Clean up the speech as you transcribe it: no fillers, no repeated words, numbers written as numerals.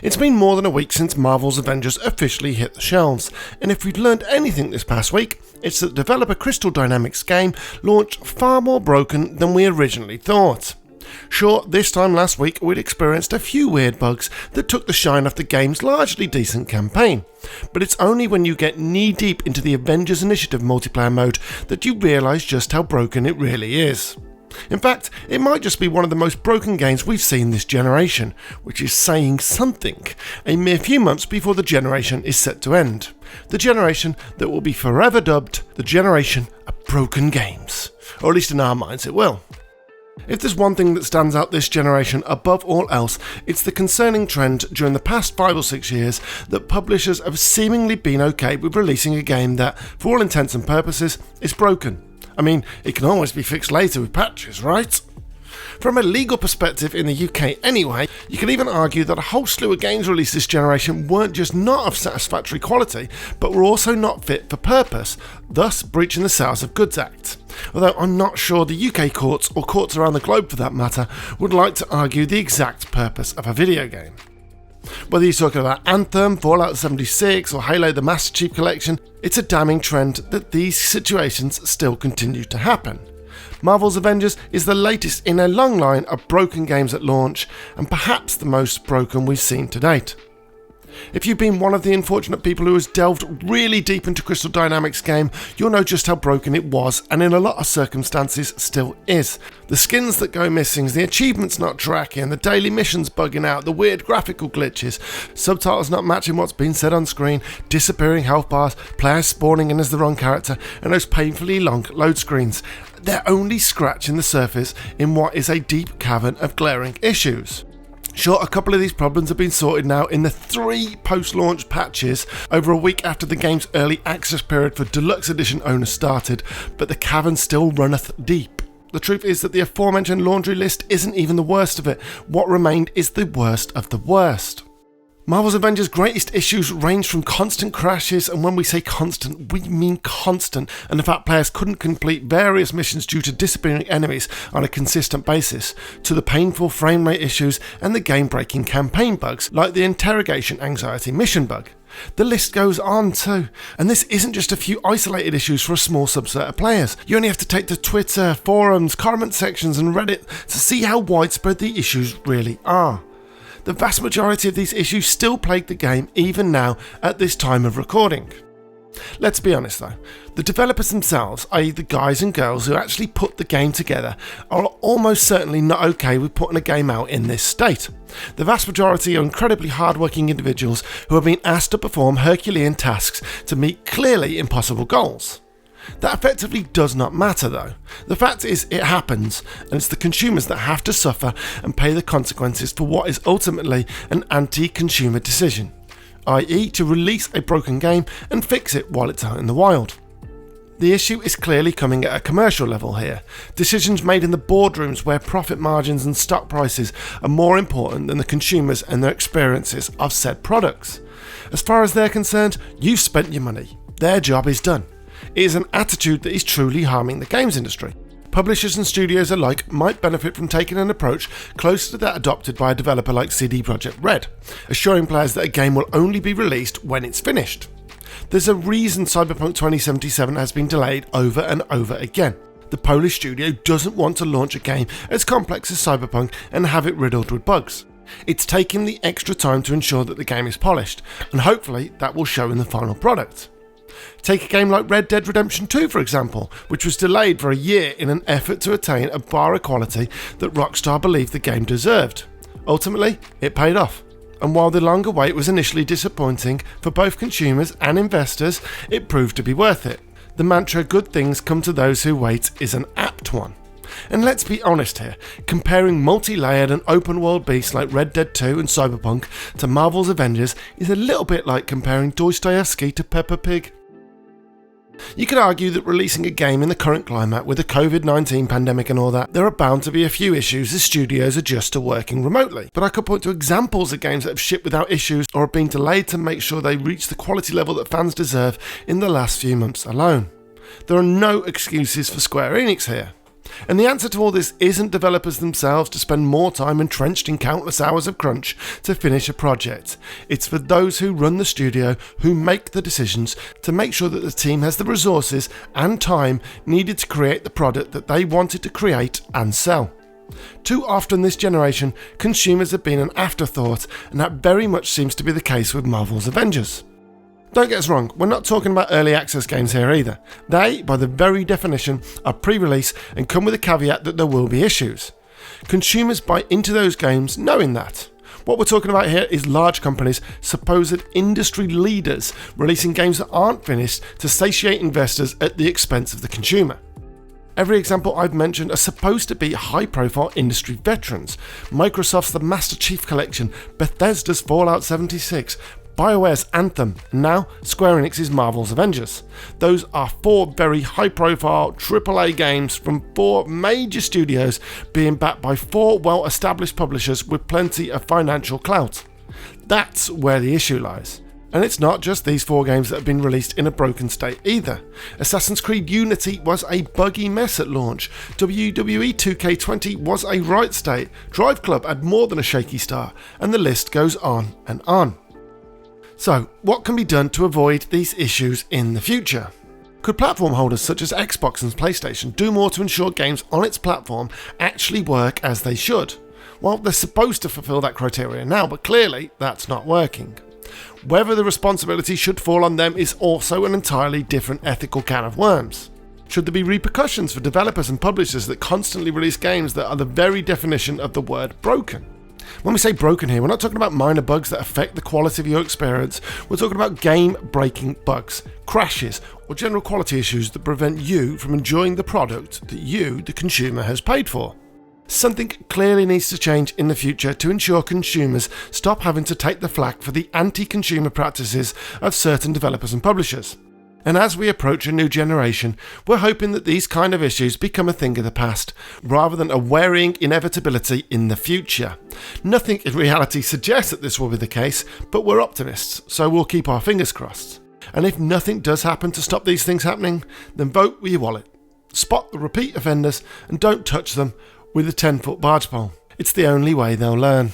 It's been more than a week since Marvel's Avengers officially hit the shelves, and if we've learned anything this past week, it's that developer Crystal Dynamics' game launched far more broken than we originally thought. Sure, this time last week we'd experienced a few weird bugs that took the shine off the game's largely decent campaign, but it's only when you get knee-deep into the Avengers Initiative multiplayer mode that you realise just how broken it really is. In fact, it might just be one of the most broken games we've seen this generation, which is saying something, a mere few months before the generation is set to end. The generation that will be forever dubbed the generation of broken games, or at least in our minds it will. If there's one thing that stands out this generation above all else, it's the concerning trend during the past 5 or 6 years that publishers have seemingly been okay with releasing a game that, for all intents and purposes, is broken. I mean, it can always be fixed later with patches, right? From a legal perspective in the UK anyway, you can even argue that a whole slew of games released this generation weren't just not of satisfactory quality, but were also not fit for purpose, thus breaching the Sales of Goods Act. Although I'm not sure the UK courts, or courts around the globe for that matter, would like to argue the exact purpose of a video game. Whether you're talking about Anthem, Fallout 76 or Halo the Master Chief Collection, it's a damning trend that these situations still continue to happen. Marvel's Avengers is the latest in a long line of broken games at launch, and perhaps the most broken we've seen to date. If you've been one of the unfortunate people who has delved really deep into Crystal Dynamics' game, you'll know just how broken it was, and in a lot of circumstances still is. The skins that go missing, the achievements not tracking, the daily missions bugging out, the weird graphical glitches, subtitles not matching what's being said on screen, disappearing health bars, players spawning in as the wrong character, and those painfully long load screens. They're only scratching the surface in what is a deep cavern of glaring issues. Sure, a couple of these problems have been sorted now in the 3 post-launch patches over a week after the game's early access period for Deluxe Edition owners started, but the cavern still runneth deep. The truth is that the aforementioned laundry list isn't even the worst of it. What remained is the worst of the worst. Marvel's Avengers' greatest issues range from constant crashes, and when we say constant, we mean constant, and the fact players couldn't complete various missions due to disappearing enemies on a consistent basis, to the painful frame rate issues and the game-breaking campaign bugs, like the interrogation anxiety mission bug. The list goes on too, and this isn't just a few isolated issues for a small subset of players. You only have to take to Twitter, forums, comment sections and Reddit to see how widespread the issues really are. The vast majority of these issues still plague the game even now at this time of recording. Let's be honest though, the developers themselves, i.e. the guys and girls who actually put the game together, are almost certainly not okay with putting a game out in this state. The vast majority are incredibly hardworking individuals who have been asked to perform Herculean tasks to meet clearly impossible goals. That effectively does not matter though. The fact is, it happens, and it's the consumers that have to suffer and pay the consequences for what is ultimately an anti-consumer decision, i.e. to release a broken game and fix it while it's out in the wild. The issue is clearly coming at a commercial level here. Decisions made in the boardrooms where profit margins and stock prices are more important than the consumers and their experiences of said products. As far as they're concerned, you've spent your money. Their job is done. It is an attitude that is truly harming the games industry. Publishers and studios alike might benefit from taking an approach close to that adopted by a developer like CD Projekt Red, assuring players that a game will only be released when it's finished. There's a reason Cyberpunk 2077 has been delayed over and over again. The Polish studio doesn't want to launch a game as complex as Cyberpunk and have it riddled with bugs. It's taking the extra time to ensure that the game is polished, and hopefully that will show in the final product. Take a game like Red Dead Redemption 2 for example, which was delayed for a year in an effort to attain a bar of quality that Rockstar believed the game deserved. Ultimately, it paid off, and while the longer wait was initially disappointing for both consumers and investors, it proved to be worth it. The mantra "good things come to those who wait" is an apt one. And let's be honest here, comparing multi-layered and open-world beasts like Red Dead 2 and Cyberpunk to Marvel's Avengers is a little bit like comparing Dostoevsky to Peppa Pig. You could argue that releasing a game in the current climate with the COVID-19 pandemic and all that, there are bound to be a few issues as studios adjust to working remotely. But I could point to examples of games that have shipped without issues or have been delayed to make sure they reach the quality level that fans deserve in the last few months alone. There are no excuses for Square Enix here. And the answer to all this isn't developers themselves to spend more time entrenched in countless hours of crunch to finish a project. It's for those who run the studio, who make the decisions, to make sure that the team has the resources and time needed to create the product that they wanted to create and sell. Too often this generation, consumers have been an afterthought, and that very much seems to be the case with Marvel's Avengers. Don't get us wrong, we're not talking about early access games here either. They, by the very definition, are pre-release and come with a caveat that there will be issues. Consumers buy into those games knowing that. What we're talking about here is large companies, supposed industry leaders, releasing games that aren't finished to satiate investors at the expense of the consumer. Every example I've mentioned are supposed to be high-profile industry veterans. Microsoft's The Master Chief Collection, Bethesda's Fallout 76, BioWare's Anthem, and now Square Enix's Marvel's Avengers. Those are 4 very high-profile AAA games from 4 major studios being backed by 4 well-established publishers with plenty of financial clout. That's where the issue lies. And it's not just these 4 games that have been released in a broken state either. Assassin's Creed Unity was a buggy mess at launch. WWE 2K20 was a right state. Drive Club had more than a shaky start. And the list goes on and on. So, what can be done to avoid these issues in the future? Could platform holders such as Xbox and PlayStation do more to ensure games on its platform actually work as they should? Well, they're supposed to fulfill that criteria now, but clearly that's not working. Whether the responsibility should fall on them is also an entirely different ethical can of worms. Should there be repercussions for developers and publishers that constantly release games that are the very definition of the word broken? When we say broken here, we're not talking about minor bugs that affect the quality of your experience. We're talking about game-breaking bugs, crashes, or general quality issues that prevent you from enjoying the product that you, the consumer, has paid for. Something clearly needs to change in the future to ensure consumers stop having to take the flak for the anti-consumer practices of certain developers and publishers. And as we approach a new generation, we're hoping that these kind of issues become a thing of the past, rather than a worrying inevitability in the future. Nothing in reality suggests that this will be the case, but we're optimists, so we'll keep our fingers crossed. And if nothing does happen to stop these things happening, then vote with your wallet. Spot the repeat offenders and don't touch them with a 10-foot barge pole. It's the only way they'll learn.